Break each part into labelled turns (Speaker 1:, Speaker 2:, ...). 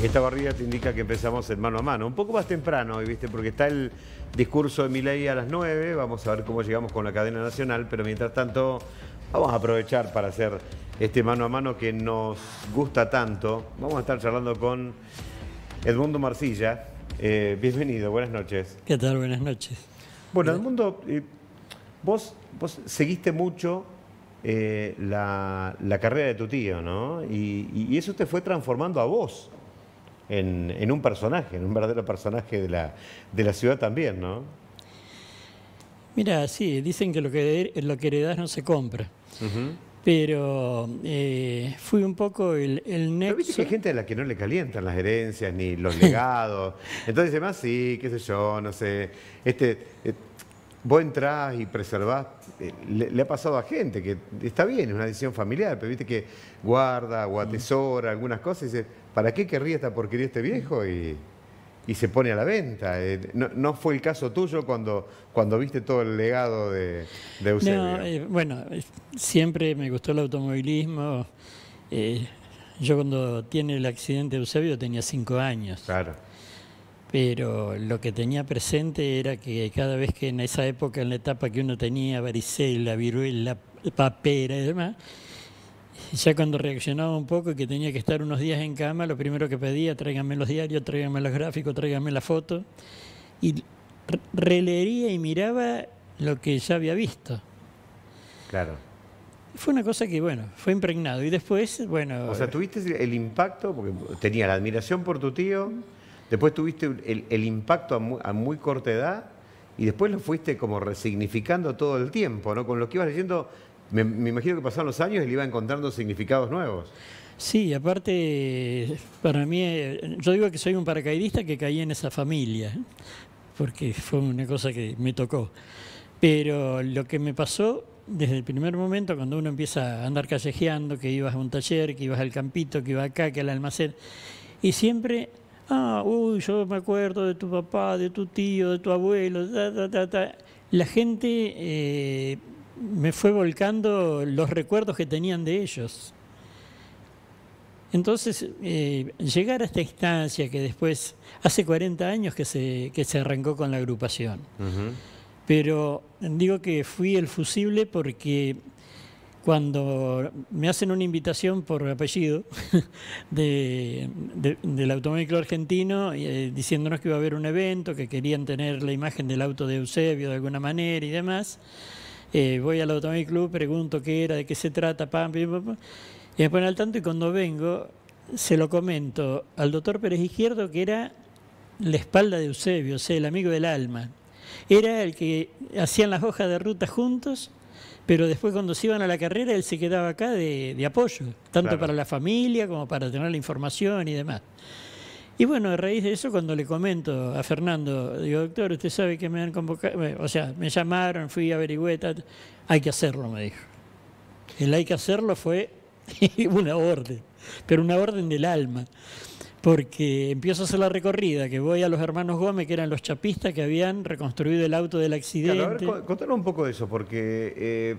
Speaker 1: Esta barrida te indica que empezamos en mano a mano. Un poco más temprano hoy, ¿viste? Porque está el discurso de Milei a las 9. Vamos a ver cómo llegamos con la cadena nacional. Pero mientras tanto, vamos a aprovechar para hacer este mano a mano que nos gusta tanto. Vamos a estar charlando con Edmundo Marcilla. Bienvenido, buenas noches.
Speaker 2: ¿Qué tal? Buenas noches.
Speaker 1: Bueno, Edmundo, vos seguiste mucho la carrera de tu tío, ¿no? Y eso te fue transformando a vos en un personaje, en un verdadero personaje de la ciudad también, ¿no?
Speaker 2: Mira, sí, dicen que lo que heredás no se compra. Pero fui un poco el nexo.
Speaker 1: Pero viste que hay gente a la que no le calientan las herencias ni los legados. Entonces, además, sí, qué sé yo, no sé. Vos entrás y preservás. Le ha pasado a gente que está bien, es una decisión familiar, pero viste que guarda o atesora algunas cosas y dice, ¿para qué querría esta porquería este viejo? Y se pone a la venta. No fue el caso tuyo cuando viste todo el legado de Eusebio.
Speaker 2: No, bueno, siempre me gustó el automovilismo. Yo cuando tiene el accidente de Eusebio tenía 5 años.
Speaker 1: Claro.
Speaker 2: Pero lo que tenía presente era que cada vez que en esa época, en la etapa que uno tenía, varicela, viruela, papera y demás, ya cuando reaccionaba un poco y que tenía que estar unos días en cama, lo primero que pedía, tráiganme los diarios, tráiganme los gráficos, tráiganme la foto, y releería y miraba lo que ya había visto.
Speaker 1: Claro.
Speaker 2: Fue una cosa que, bueno, fue impregnado. Y después, bueno...
Speaker 1: O sea, tuviste el impacto, porque tenía la admiración por tu tío, después tuviste el impacto a muy corta edad, y después lo fuiste como resignificando todo el tiempo, ¿no? Con lo que ibas leyendo... Me imagino que pasaron los años y le iba encontrando significados nuevos.
Speaker 2: Sí, aparte, para mí, yo digo que soy un paracaidista que caí en esa familia, porque fue una cosa que me tocó. Pero lo que me pasó desde el primer momento, cuando uno empieza a andar callejeando, que ibas a un taller, que ibas al campito, que ibas acá, que al almacén, y siempre, yo me acuerdo de tu papá, de tu tío, de tu abuelo, La gente... me fue volcando los recuerdos que tenían de ellos. Entonces, llegar a esta instancia que después, hace 40 años que se arrancó con la agrupación, pero digo que fui el fusible porque cuando me hacen una invitación por apellido del Automóvil Club Argentino, diciéndonos que iba a haber un evento, que querían tener la imagen del auto de Eusebio de alguna manera y demás, voy al Automóvil Club, pregunto qué era, de qué se trata, y me ponen al tanto, y cuando vengo se lo comento al doctor Pérez Izquierdo, que era la espalda de Eusebio, o sea, el amigo del alma. Era el que hacían las hojas de ruta juntos, pero después cuando se iban a la carrera él se quedaba acá de apoyo, tanto para la familia como para tener la información y demás. Y bueno, a raíz de eso, cuando le comento a Fernando, digo, doctor, usted sabe que me han convocado, o sea, me llamaron, fui, averigüé, hay que hacerlo, me dijo. El hay que hacerlo fue una orden, pero una orden del alma, porque empiezo a hacer la recorrida, que voy a los hermanos Gómez, que eran los chapistas que habían reconstruido el auto del accidente.
Speaker 1: Claro, a ver, contanos un poco de eso, porque,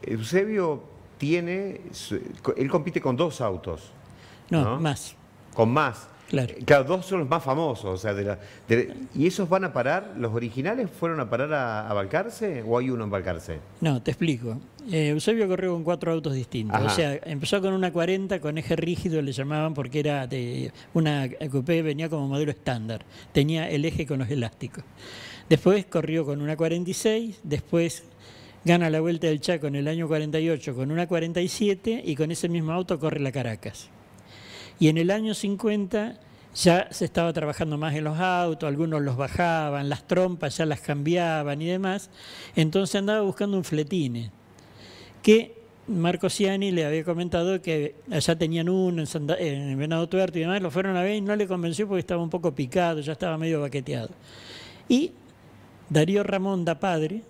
Speaker 1: Eusebio él compite con 2 autos.
Speaker 2: No, más.
Speaker 1: Con más.
Speaker 2: Claro.
Speaker 1: Claro, 2 son los más famosos. O sea, ¿y esos van a parar? ¿Los originales fueron a parar a Balcarce o hay uno en Balcarce?
Speaker 2: No, te explico. Eusebio corrió con 4 autos distintos. Ajá. O sea, empezó con una 40 con eje rígido, le llamaban, porque era una coupé, venía como modelo estándar. Tenía el eje con los elásticos. Después corrió con una 46, después gana la Vuelta del Chaco en el año 48 con una 47 y con ese mismo auto corre la Caracas. Y en el año 50 ya se estaba trabajando más en los autos, algunos los bajaban, las trompas ya las cambiaban y demás. Entonces andaba buscando un Fletine, que Marco Ciani le había comentado que allá tenían uno en Venado Tuerto y demás, lo fueron a ver y no le convenció porque estaba un poco picado, ya estaba medio baqueteado. Y Darío Ramón da Padre,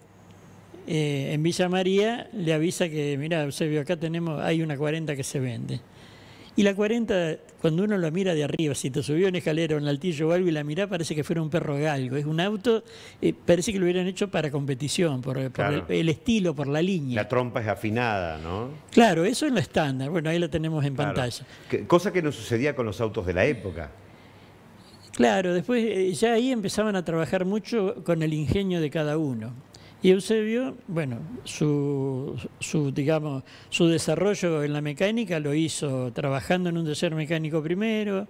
Speaker 2: en Villa María, le avisa que, mira, Eusebio, acá hay una 40 que se vende. Y la 40, cuando uno lo mira de arriba, si te subió en escalera o en altillo o algo y la mirá, parece que fuera un perro galgo. Es un auto, parece que lo hubieran hecho para competición, por
Speaker 1: Claro.
Speaker 2: el estilo, por la línea.
Speaker 1: La trompa es afinada, ¿no?
Speaker 2: Claro, eso es lo estándar. Bueno, ahí lo tenemos en
Speaker 1: Claro.
Speaker 2: pantalla.
Speaker 1: Cosa que no sucedía con los autos de la época.
Speaker 2: Claro, después ya ahí empezaban a trabajar mucho con el ingenio de cada uno. Y Eusebio, bueno, digamos, su desarrollo en la mecánica lo hizo trabajando en un taller mecánico primero,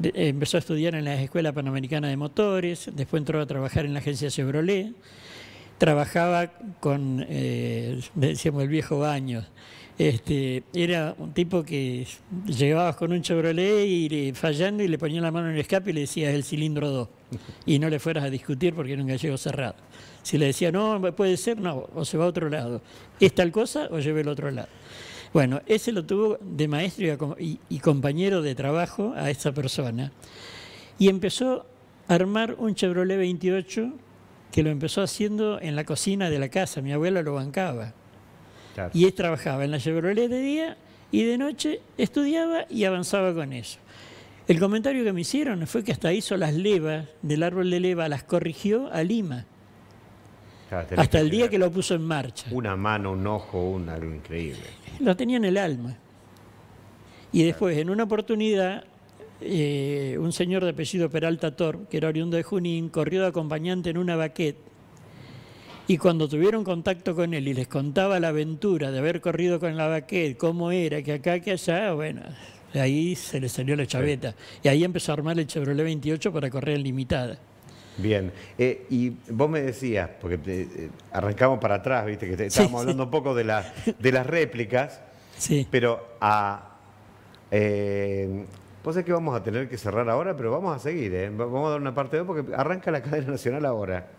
Speaker 2: empezó a estudiar en la Escuela Panamericana de Motores, después entró a trabajar en la agencia Chevrolet, trabajaba con, decíamos, el viejo Baños. Era un tipo que llegabas con un Chevrolet y fallando y le ponía la mano en el escape y le decías el cilindro 2 y no le fueras a discutir porque era un gallego cerrado. Si le decía no, puede ser, no, o se va a otro lado. ¿Es tal cosa o lleve el otro lado? Bueno, ese lo tuvo de maestro y compañero de trabajo a esa persona y empezó a armar un Chevrolet 28 que lo empezó haciendo en la cocina de la casa. Mi abuela lo bancaba.
Speaker 1: Claro.
Speaker 2: Y él trabajaba en la Chevrolet de día y de noche estudiaba y avanzaba con eso. El comentario que me hicieron fue que hasta hizo las levas del árbol de leva, las corrigió a Lima,
Speaker 1: Claro, tenés
Speaker 2: hasta el día
Speaker 1: tener
Speaker 2: que lo puso en marcha.
Speaker 1: una mano, un ojo, algo increíble.
Speaker 2: Lo tenía en el alma. Y después, en una oportunidad, un señor de apellido Peralta Tor, que era oriundo de Junín, corrió de acompañante en una baquette. Y cuando tuvieron contacto con él y les contaba la aventura de haber corrido con la baquette, cómo era, que acá, que allá, bueno, ahí se le salió la chaveta. Sí. Y ahí empezó a armar el Chevrolet 28 para correr en limitada.
Speaker 1: Bien, y vos me decías, porque arrancamos para atrás, viste, que estábamos hablando un poco de las réplicas, pero vos sabés que vamos a tener que cerrar ahora, pero vamos a seguir, vamos a dar una parte 2 porque arranca la cadena nacional ahora.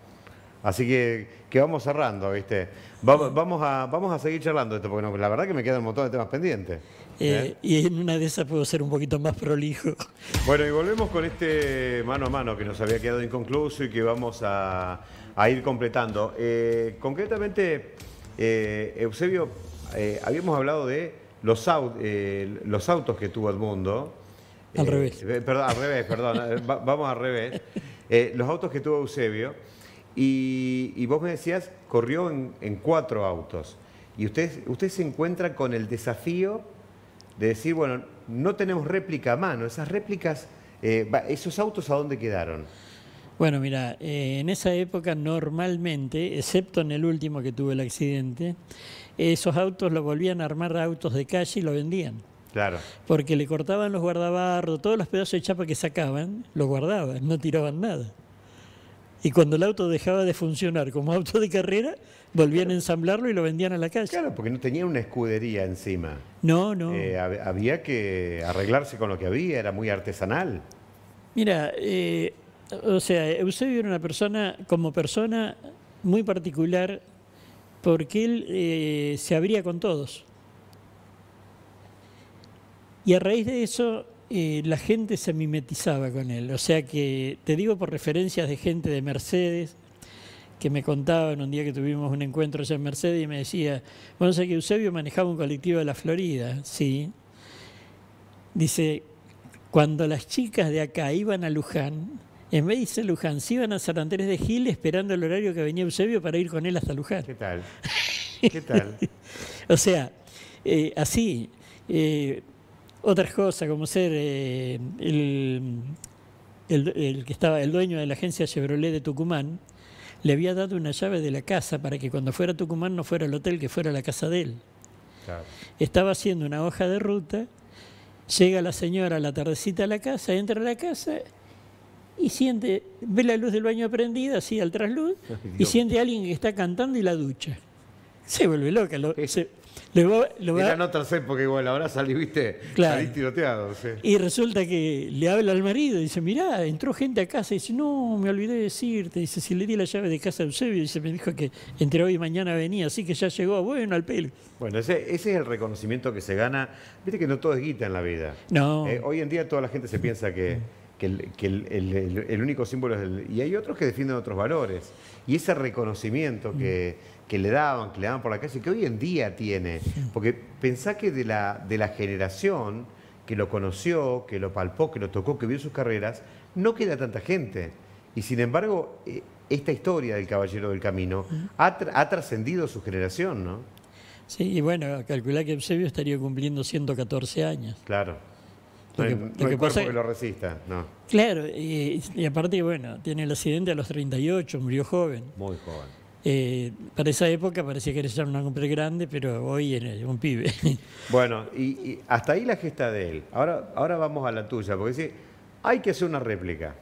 Speaker 1: Así que vamos cerrando, ¿viste? Vamos a seguir charlando esto, porque la verdad que me quedan un montón de temas pendientes.
Speaker 2: Y en una de esas puedo ser un poquito más prolijo.
Speaker 1: Bueno, y volvemos con este mano a mano que nos había quedado inconcluso y que vamos a ir completando. Concretamente, Eusebio, habíamos hablado de los autos que tuvo Edmundo.
Speaker 2: Al revés.
Speaker 1: Perdón, vamos al revés. Los autos que tuvo Eusebio. Y vos me decías, corrió en 4 autos. Y usted se encuentra con el desafío de decir, bueno, no tenemos réplica a mano. Esas réplicas, ¿esos autos a dónde quedaron?
Speaker 2: Bueno, mira, en esa época normalmente, excepto en el último que tuvo el accidente, esos autos los volvían a armar a autos de calle y lo vendían.
Speaker 1: Claro.
Speaker 2: Porque le cortaban los guardabarros, todos los pedazos de chapa que sacaban, los guardaban, no tiraban nada. Y cuando el auto dejaba de funcionar como auto de carrera, volvían a ensamblarlo y lo vendían a la calle.
Speaker 1: Claro, porque no tenía una escudería encima.
Speaker 2: No.
Speaker 1: Había que arreglarse con lo que había, era muy artesanal.
Speaker 2: Mira, o sea, Eusebio era una persona, como persona, muy particular, porque él se abría con todos. Y a raíz de eso, la gente se mimetizaba con él. O sea que, te digo por referencias de gente de Mercedes, que me contaban un día que tuvimos un encuentro allá en Mercedes y me decía, bueno, sé que Eusebio manejaba un colectivo de la Florida, sí. Dice, cuando las chicas de acá iban a Luján, en vez de irse a Luján, se iban a San Andrés de Gil esperando el horario que venía Eusebio para ir con él hasta Luján.
Speaker 1: ¿Qué tal? ¿Qué tal?
Speaker 2: O sea, así... otras cosas, como ser el que estaba, el dueño de la agencia Chevrolet de Tucumán, le había dado una llave de la casa para que cuando fuera a Tucumán no fuera el hotel, que fuera la casa de él.
Speaker 1: Claro.
Speaker 2: Estaba haciendo una hoja de ruta, llega la señora a la tardecita a la casa, entra a la casa y ve la luz del baño prendida, así al trasluz, y siente a alguien que está cantando y la ducha. Se vuelve loca.
Speaker 1: Eran otras épocas igual, ahora viste,
Speaker 2: claro.
Speaker 1: Salí tiroteado. Sí.
Speaker 2: Y resulta que le habla al marido y dice, mirá, entró gente a casa. Y dice, no, me olvidé de decirte. Dice, si le di la llave de casa a Eusebio, dice, me dijo que entre hoy y mañana venía, así que ya llegó, bueno, al pelo.
Speaker 1: Bueno, ese es el reconocimiento que se gana. Viste que no todo es guita en la vida.
Speaker 2: No.
Speaker 1: Hoy en día toda la gente se piensa que el único símbolo es el... Y hay otros que defienden otros valores. Y ese reconocimiento que le daban por la calle, que hoy en día tiene. Porque pensá que de la generación que lo conoció, que lo palpó, que lo tocó, que vio sus carreras, no queda tanta gente. Y sin embargo, esta historia del Caballero del Camino ha trascendido su generación, ¿no?
Speaker 2: Sí, y bueno, calculá que Eusebio estaría cumpliendo 114 años.
Speaker 1: Claro.
Speaker 2: Lo que
Speaker 1: No hay
Speaker 2: pasa
Speaker 1: cuerpo que lo resista, no.
Speaker 2: Claro, y aparte, bueno, tiene el accidente a los 38, murió joven.
Speaker 1: Muy joven.
Speaker 2: Para esa época parecía que era ya un hombre grande, pero hoy era un pibe.
Speaker 1: Bueno, y hasta ahí la gesta de él. Ahora vamos a la tuya, porque sí, hay que hacer una réplica.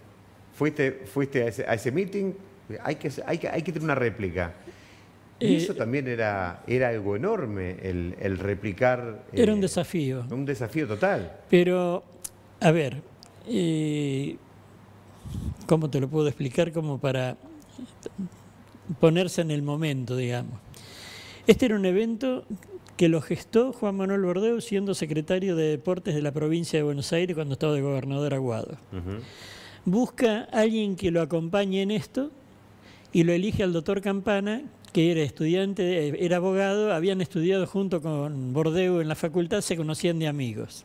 Speaker 1: Fuiste a ese meeting, hay que tener una réplica. Y eso también era algo enorme, el replicar.
Speaker 2: Era un desafío.
Speaker 1: Un desafío total.
Speaker 2: Pero, a ver, ¿cómo te lo puedo explicar? Como para ponerse en el momento, digamos. Este era un evento que lo gestó Juan Manuel Bordeu siendo secretario de Deportes de la provincia de Buenos Aires cuando estaba de gobernador Aguado. Busca a alguien que lo acompañe en esto y lo elige al doctor Campana, que era estudiante, era abogado, habían estudiado junto con Bordeu en la facultad, se conocían de amigos.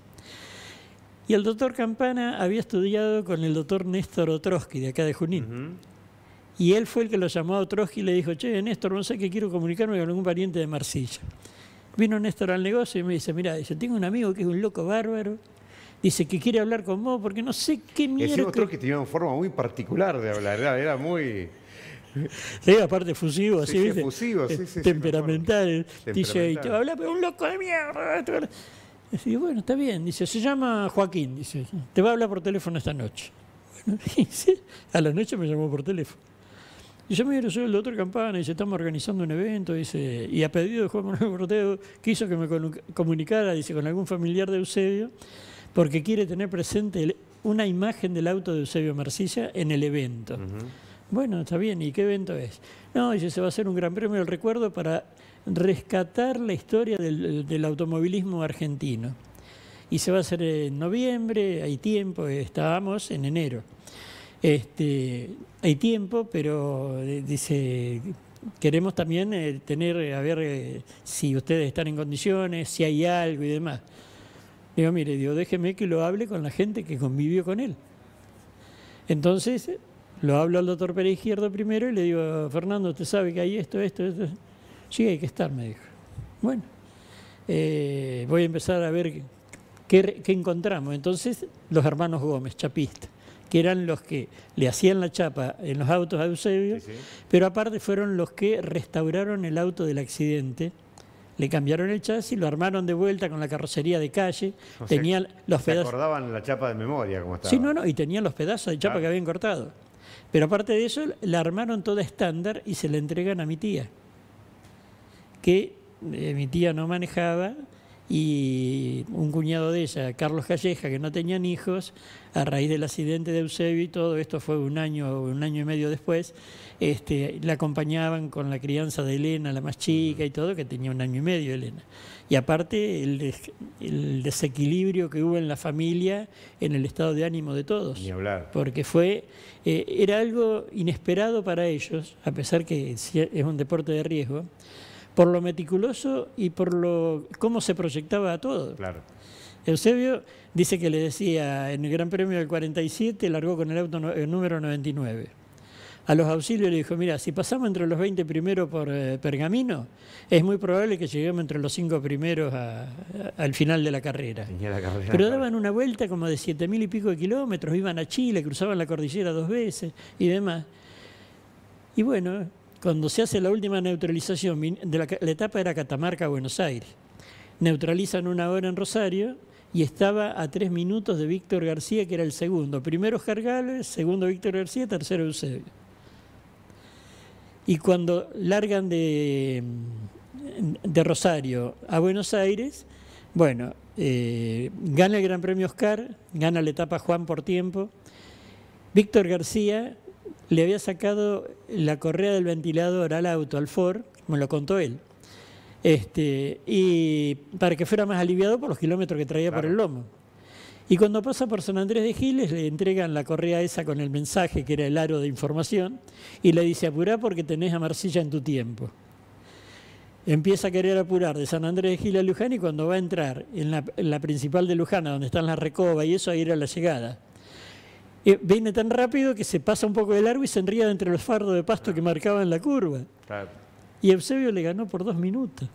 Speaker 2: Y el doctor Campana había estudiado con el doctor Néstor Otrosky, de acá de Junín. Y él fue el que lo llamó a Otrosky y le dijo, che, Néstor, no sé qué, quiero comunicarme con algún pariente de Marsilla. Vino Néstor al negocio y me dice, mira, dice, tengo un amigo que es un loco bárbaro, dice que quiere hablar con vos porque no sé qué mierda.
Speaker 1: Ese Otrosky tenía una forma muy particular de hablar, era muy...
Speaker 2: Sí, aparte fusivo, así, ¿viste?
Speaker 1: Fusivo,
Speaker 2: temperamental. Dice, te va a hablar, pero un loco de mierda. Dice, bueno, está bien. Dice, se llama Joaquín. Dice, te va a hablar por teléfono esta noche. Bueno, dice, a la noche me llamó por teléfono. Y yo me dijo, soy el doctor Campana, dice, estamos organizando un evento, dice, y a pedido de Juan Manuel Bordeu, quiso que me comunicara, dice, con algún familiar de Eusebio, porque quiere tener presente una imagen del auto de Eusebio Marsilla en el evento. Bueno, está bien, ¿y qué evento es? No, dice, se va a hacer un gran premio del recuerdo para rescatar la historia del automovilismo argentino. Y se va a hacer en noviembre, hay tiempo, estábamos en enero. Hay tiempo, pero dice, queremos también tener, a ver si ustedes están en condiciones, si hay algo y demás. Digo, mire, déjeme que lo hable con la gente que convivió con él. Entonces, lo hablo al doctor Pérez Izquierdo primero y le digo, Fernando, ¿usted sabe que hay esto? Sí, hay que estar, me dijo. Bueno, voy a empezar a ver qué encontramos. Entonces, los hermanos Gómez, chapistas, que eran los que le hacían la chapa en los autos a Eusebio, pero aparte fueron los que restauraron el auto del accidente, le cambiaron el chasis, lo armaron de vuelta con la carrocería de calle, tenían los pedazos...
Speaker 1: Se acordaban la chapa de memoria, como estaba.
Speaker 2: Sí, y tenían los pedazos de chapa que habían cortado. Pero aparte de eso, la armaron toda estándar y se la entregan a mi tía, que mi tía no manejaba, y un cuñado de ella, Carlos Calleja, que no tenían hijos, a raíz del accidente de Eusebio y todo esto fue un año y medio después, la acompañaban con la crianza de Elena, la más chica y todo, que tenía 1 año y medio Elena. Y aparte el desequilibrio que hubo en la familia, en el estado de ánimo de todos.
Speaker 1: Ni hablar.
Speaker 2: Porque era algo inesperado para ellos, a pesar que es un deporte de riesgo, por lo meticuloso y por cómo se proyectaba a todo.
Speaker 1: Claro.
Speaker 2: Eusebio dice que le decía, en el Gran Premio del 47 largó con el auto número 99. A los auxilios le dijo, mira, si pasamos entre los 20 primeros por Pergamino, es muy probable que lleguemos entre los 5 primeros al final de la carrera. Pero daban una vuelta como de 7.000 y pico de kilómetros, iban a Chile, cruzaban la cordillera 2 veces y demás. Y bueno, cuando se hace la última neutralización, la etapa era Catamarca-Buenos Aires, neutralizan 1 hora en Rosario y estaba a 3 minutos de Víctor García, que era el segundo. Primero Oscar Gálvez, segundo Víctor García, tercero Eusebio. Y cuando largan de Rosario a Buenos Aires, bueno, gana el Gran Premio Oscar, gana la etapa Juan por tiempo. Víctor García le había sacado la correa del ventilador al auto, al Ford, me lo contó él, y para que fuera más aliviado por los kilómetros que traía por el lomo. Y cuando pasa por San Andrés de Giles, le entregan la correa esa con el mensaje, que era el aro de información, y le dice, apurá porque tenés a Marsilla en tu tiempo. empieza a querer apurar de San Andrés de Gil a Luján y cuando va a entrar en la principal de Luján, donde están las recobas y eso, ahí era la llegada. Viene tan rápido que se pasa un poco de largo y se enreda entre los fardos de pasto que marcaban la curva.
Speaker 1: Claro.
Speaker 2: Y Eusebio le ganó por 2 minutos.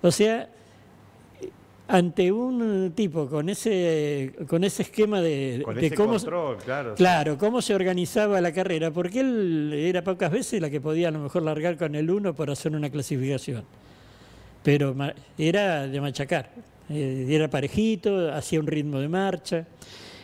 Speaker 2: O sea, ante un tipo con ese esquema de cómo,
Speaker 1: control,
Speaker 2: claro, cómo se organizaba la carrera, porque él era pocas veces la que podía a lo mejor largar con el 1 por hacer una clasificación. Pero era de machacar, era parejito, hacía un ritmo de marcha.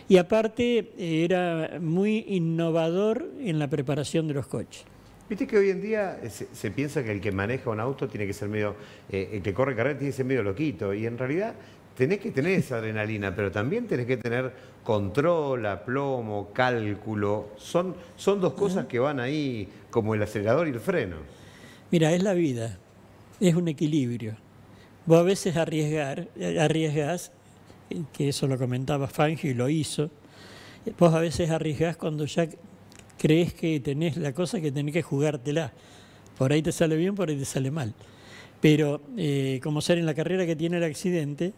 Speaker 2: Y aparte era muy innovador en la preparación de los coches.
Speaker 1: Viste que hoy en día se piensa que el que maneja un auto tiene que ser medio, el que corre carrera tiene que ser medio loquito, y en realidad tenés que tener esa adrenalina, pero también tenés que tener control, aplomo, cálculo. Son dos cosas que van ahí como el acelerador y el freno.
Speaker 2: Mira, es la vida, es un equilibrio. Vos a veces arriesgás, que eso lo comentaba Fangio y lo hizo, vos a veces arriesgás cuando ya crees que tenés la cosa que tenés que jugártela. Por ahí te sale bien, por ahí te sale mal. Pero como ser en la carrera que tiene el accidente,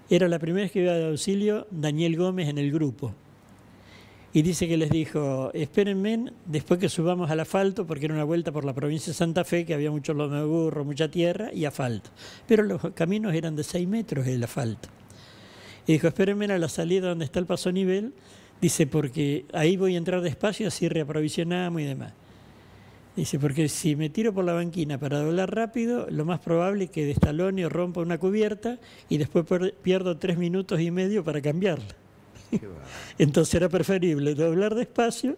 Speaker 2: era la primera vez que iba de auxilio Daniel Gómez en el grupo. Y dice que les dijo, espérenme después que subamos al asfalto, porque era una vuelta por la provincia de Santa Fe, que había muchos lomos de burro, mucha tierra y asfalto. Pero los caminos eran de 6 metros el asfalto. Y dijo, espérenme a la salida donde está el paso a nivel, dice, porque ahí voy a entrar despacio, así reaprovisionamos y demás. Dice, porque si me tiro por la banquina para doblar rápido, lo más probable es que destalone o rompa una cubierta y después pierdo 3 minutos y medio para cambiarla. Entonces era preferible doblar despacio,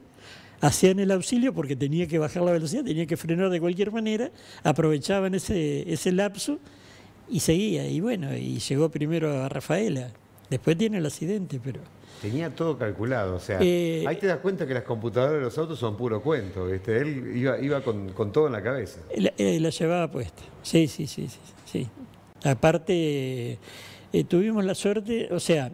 Speaker 2: hacían el auxilio porque tenía que bajar la velocidad, tenía que frenar de cualquier manera, aprovechaban ese lapso y seguía. Y bueno, y llegó primero a Rafaela. Después tiene el accidente, pero...
Speaker 1: Tenía todo calculado, o sea, ahí te das cuenta que las computadoras de los autos son puro cuento, ¿viste? Él iba con todo en la cabeza.
Speaker 2: La llevaba puesta, sí. Aparte, tuvimos la suerte, o sea,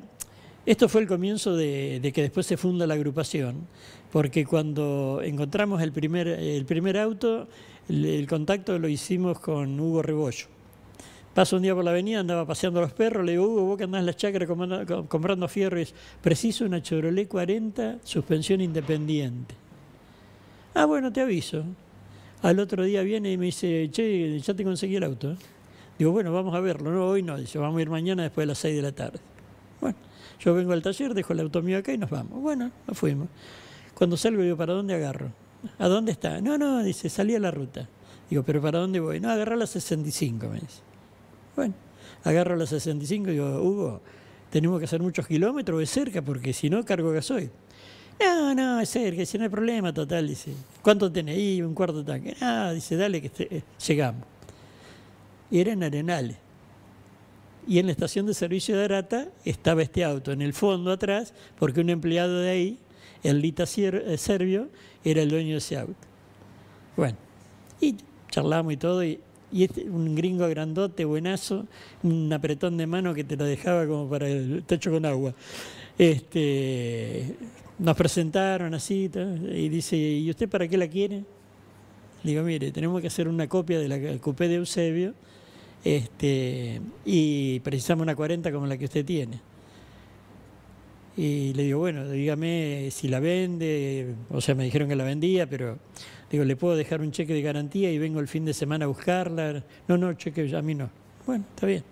Speaker 2: esto fue el comienzo de que después se funda la agrupación, porque cuando encontramos el primer auto, el contacto lo hicimos con Hugo Rebollo. Paso un día por la avenida, andaba paseando a los perros, le digo, Hugo, vos que andás en las chacras comprando fierro, y preciso una Chevrolet 40, suspensión independiente. Ah, bueno, te aviso. Al otro día viene y me dice, che, ya te conseguí el auto. Digo, bueno, vamos a verlo. No, hoy no, dice, vamos a ir mañana después de las 6 de la tarde. Bueno, yo vengo al taller, dejo el auto mío acá y nos vamos. Bueno, nos fuimos. Cuando salgo, digo, ¿para dónde agarro? ¿A dónde está? No, dice, salí a la ruta. Digo, ¿pero para dónde voy? No, agarrá la 65, me dice. Bueno, agarro la 65 y digo, Hugo, tenemos que hacer muchos kilómetros, es cerca, porque si no cargo gasoil. No, es cerca, si no hay problema, total, dice. ¿Cuánto tenés ahí? Un cuarto tanque. Dice, dale que llegamos. Y era en Arenales. Y en la estación de servicio de Arata estaba este auto, en el fondo atrás, porque un empleado de ahí, el Lita Servio, era el dueño de ese auto. Bueno, y charlamos y todo, y un gringo grandote, buenazo, un apretón de mano que te lo dejaba como para el techo con agua. Nos presentaron así, y dice, ¿y usted para qué la quiere? Le digo, mire, tenemos que hacer una copia de la coupé de Eusebio, y precisamos una 40 como la que usted tiene. Y le digo, bueno, dígame si la vende, o sea, me dijeron que la vendía, pero digo, ¿le puedo dejar un cheque de garantía y vengo el fin de semana a buscarla? No, cheque a mí no. Bueno, está bien.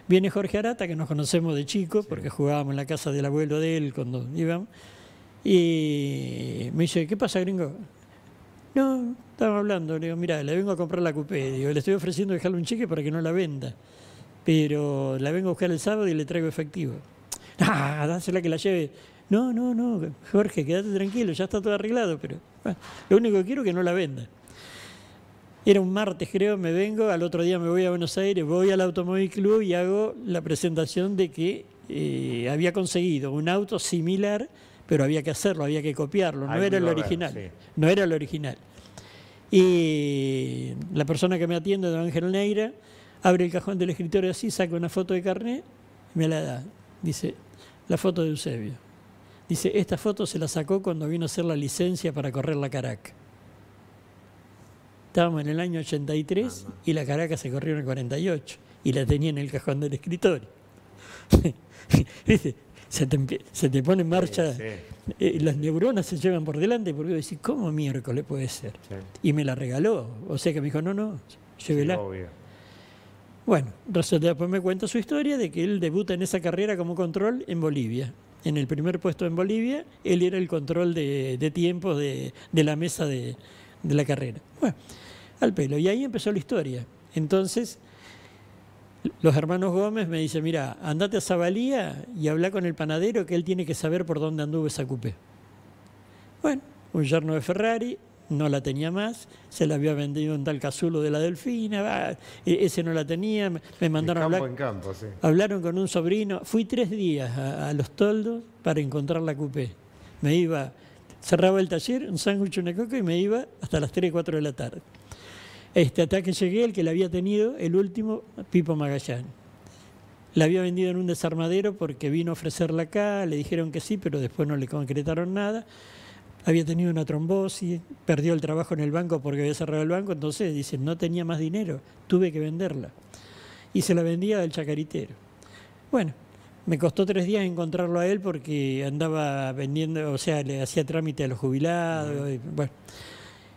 Speaker 2: Viene Jorge Arata, que nos conocemos de chico, porque jugábamos en la casa del abuelo de él cuando íbamos, y me dice, ¿qué pasa, gringo? No, estábamos hablando, le digo, mira, le vengo a comprar la coupé, digo, le estoy ofreciendo dejarle un cheque para que no la venda, pero la vengo a buscar el sábado y le traigo efectivo. Dásela que la lleve. No, Jorge, quédate tranquilo, ya está todo arreglado, pero bueno, lo único que quiero es que no la venda. Era un martes, creo, me vengo, al otro día me voy a Buenos Aires, voy al Automóvil Club y hago la presentación de que había conseguido un auto similar, pero había que hacerlo, había que copiarlo, no era el original. Sí. No era el original. Y la persona que me atiende, don Ángel Neira, abre el cajón del escritorio así, saca una foto de carnet y me la da. Dice, la foto de Eusebio. Dice, esta foto se la sacó cuando vino a hacer la licencia para correr la Caraca. Estábamos en el año 83 y la Caracas se corrió en el 48 y la tenía en el cajón del escritorio. ¿Viste? Se te pone en marcha,
Speaker 1: Sí.
Speaker 2: las neuronas se llevan por delante porque decís, ¿cómo miércoles puede ser?
Speaker 1: Sí.
Speaker 2: Y me la regaló, o sea que me dijo, no, llévela.
Speaker 1: Sí, obvio.
Speaker 2: Bueno, resulta, después me cuenta su historia de que él debuta en esa carrera como control en Bolivia. En el primer puesto en Bolivia, él era el control de tiempos de la mesa de la carrera. Bueno, al pelo. Y ahí empezó la historia. Entonces, los hermanos Gómez me dicen, mira, andate a Zabalía y habla con el panadero que él tiene que saber por dónde anduvo esa coupé. Bueno, un yerno de Ferrari, no la tenía más, se la había vendido un tal Casulo de la Delfina, ese no la tenía, me mandaron a hablar.
Speaker 1: En campo, sí.
Speaker 2: Hablaron con un sobrino, fui 3 días a Los Toldos para encontrar la coupé. Me iba, cerraba el taller, un sándwich, una coca y me iba hasta las 3, 4 de la tarde. Hasta que llegué, el que la había tenido, el último, Pipo Magallanes. La había vendido en un desarmadero porque vino a ofrecerla acá, le dijeron que sí, pero después no le concretaron nada. Había tenido una trombosis, perdió el trabajo en el banco porque había cerrado el banco, entonces dice, no tenía más dinero, tuve que venderla. Y se la vendía al chacaritero. Bueno, me costó 3 días encontrarlo a él porque andaba vendiendo, o sea, le hacía trámite a los jubilados, y, bueno.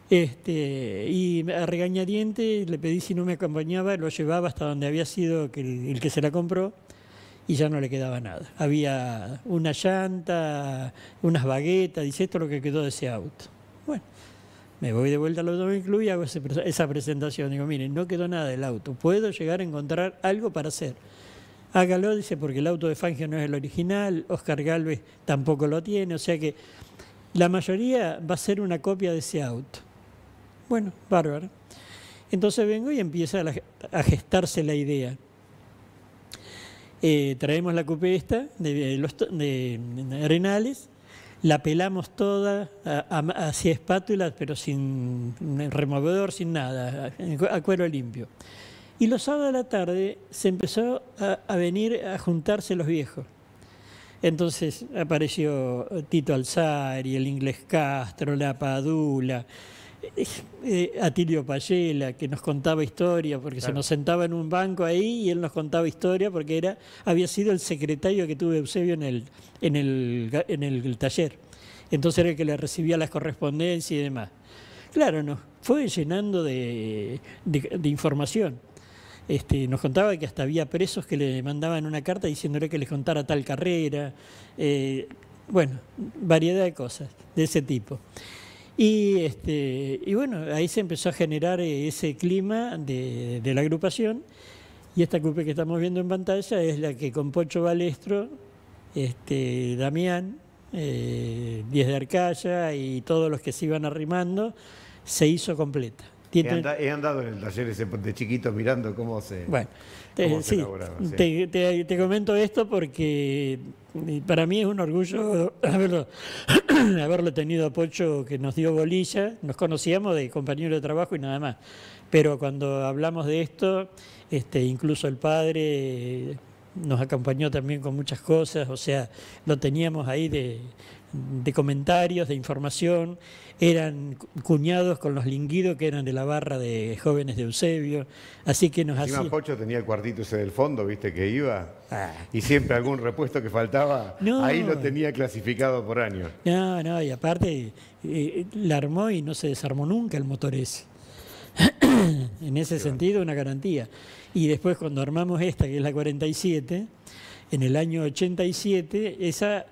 Speaker 2: Y a regañadientes le pedí si no me acompañaba, lo llevaba hasta donde había sido el que se la compró y ya no le quedaba nada. Había una llanta, unas baguetas, dice, esto es lo que quedó de ese auto. Bueno, me voy de vuelta al Automóvil Club y hago esa presentación. Digo, miren, no quedó nada del auto, puedo llegar a encontrar algo para hacer. Hágalo, dice, porque el auto de Fangio no es el original, Oscar Gálvez tampoco lo tiene, o sea que la mayoría va a ser una copia de ese auto. Bueno, bárbaro. Entonces vengo y empieza a gestarse la idea. Traemos la coupé esta de Arenales, la pelamos toda hacia espátula, pero sin removedor, sin nada, a cuero limpio. Y los sábados de la tarde se empezó a venir a juntarse los viejos. Entonces apareció Tito Alzari, el Inglés Castro, la Padula, Atilio Payela, que nos contaba historia, porque claro, se nos sentaba en un banco ahí y él nos contaba historia porque había sido el secretario que tuvo Eusebio en el taller. Entonces era el que le recibía las correspondencias y demás. Claro, nos fue llenando de información. Nos contaba que hasta había presos que le mandaban una carta diciéndole que les contara tal carrera, bueno, variedad de cosas de ese tipo. Y bueno, ahí se empezó a generar ese clima de la agrupación, y esta coupé que estamos viendo en pantalla es la que con Pocho Balestro, Damián, Díez de Arcaya y todos los que se iban arrimando, se completa.
Speaker 1: He andado en el taller ese de chiquito mirando cómo se...
Speaker 2: Bueno,
Speaker 1: sí, elaboraba, sí.
Speaker 2: Te comento esto porque para mí es un orgullo haberlo tenido a Pocho, que nos dio bolilla. Nos conocíamos de compañeros de trabajo y nada más, pero cuando hablamos de esto, incluso el padre nos acompañó también con muchas cosas, o sea, lo teníamos ahí de comentarios, de información. Eran cuñados con los Linguido, que eran de la barra de jóvenes de Eusebio, así que nos hacía...
Speaker 1: Pocho tenía el cuartito ese del fondo, viste, que iba, y siempre algún repuesto que faltaba, ahí lo tenía clasificado por años.
Speaker 2: No, y aparte la armó y no se desarmó nunca el motor ese. En ese sentido, una garantía. Y después cuando armamos esta, que es la 47, en el año 87, esa...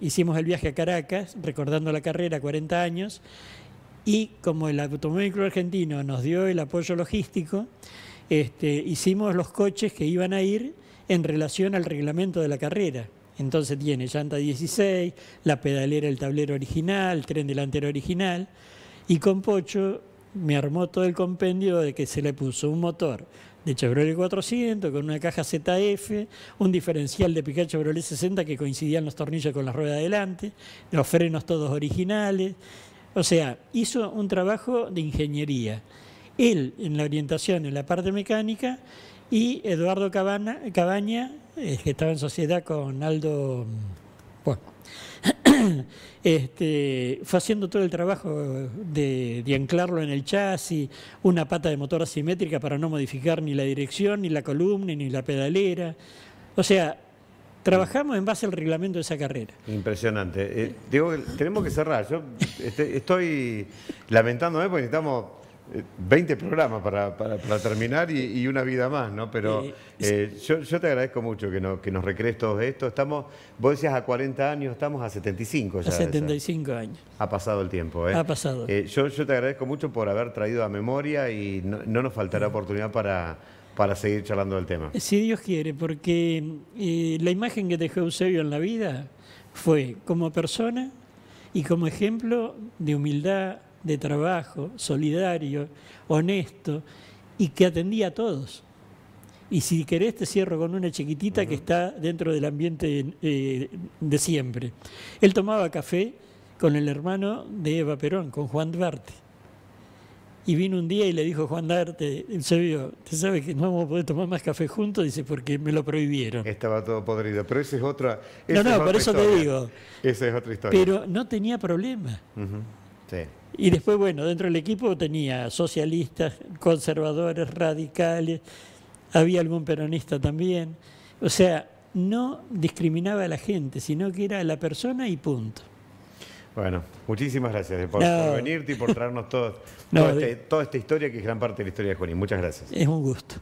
Speaker 2: hicimos el viaje a Caracas, recordando la carrera, 40 años, y como el Automóvil Club Argentino nos dio el apoyo logístico, hicimos los coches que iban a ir en relación al reglamento de la carrera. Entonces tiene llanta 16, la pedalera, el tablero original, el tren delantero original, y con Pocho me armó todo el compendio de que se le puso un motor de Chevrolet 400 con una caja ZF, un diferencial de Pickup Chevrolet 60 que coincidían los tornillos con la rueda de adelante, los frenos todos originales. O sea, hizo un trabajo de ingeniería. Él en la orientación, en la parte mecánica, y Eduardo Cabaña, que estaba en sociedad con Aldo, bueno, fue haciendo todo el trabajo de anclarlo en el chasis, una pata de motor asimétrica para no modificar ni la dirección, ni la columna, ni la pedalera. O sea, trabajamos en base al reglamento de esa carrera.
Speaker 1: Impresionante. Digo, tenemos que cerrar. Yo estoy lamentándome porque necesitamos 20 programas para terminar y una vida más, ¿no? Pero yo te agradezco mucho que nos recrees todo esto. Vos decías a 40 años, estamos a 75 ya.
Speaker 2: A 75 años.
Speaker 1: Ha pasado el tiempo, ¿eh?
Speaker 2: Ha pasado.
Speaker 1: Yo te agradezco mucho por haber traído a memoria y no nos faltará oportunidad para seguir charlando del tema.
Speaker 2: Si Dios quiere, porque la imagen que dejó Eusebio en la vida fue como persona y como ejemplo de humildad, de trabajo, solidario, honesto y que atendía a todos. Y si querés te cierro con una chiquitita que está dentro del ambiente de siempre. Él tomaba café con el hermano de Eva Perón, con Juan Duarte. Y vino un día y le dijo Juan Duarte, Eusebio, ¿te sabe que no vamos a poder tomar más café juntos? Dice, porque me lo prohibieron.
Speaker 1: Estaba todo podrido, pero esa es otra
Speaker 2: por eso
Speaker 1: historia.
Speaker 2: te digo.
Speaker 1: Esa es otra historia.
Speaker 2: Pero no tenía problema.
Speaker 1: Sí.
Speaker 2: Y después, bueno, dentro del equipo tenía socialistas, conservadores, radicales, había algún peronista también. O sea, no discriminaba a la gente, sino que era a la persona y punto.
Speaker 1: Bueno, muchísimas gracias por venirte y por traernos toda esta historia que es gran parte de la historia de Junín. Muchas gracias.
Speaker 2: Es un gusto.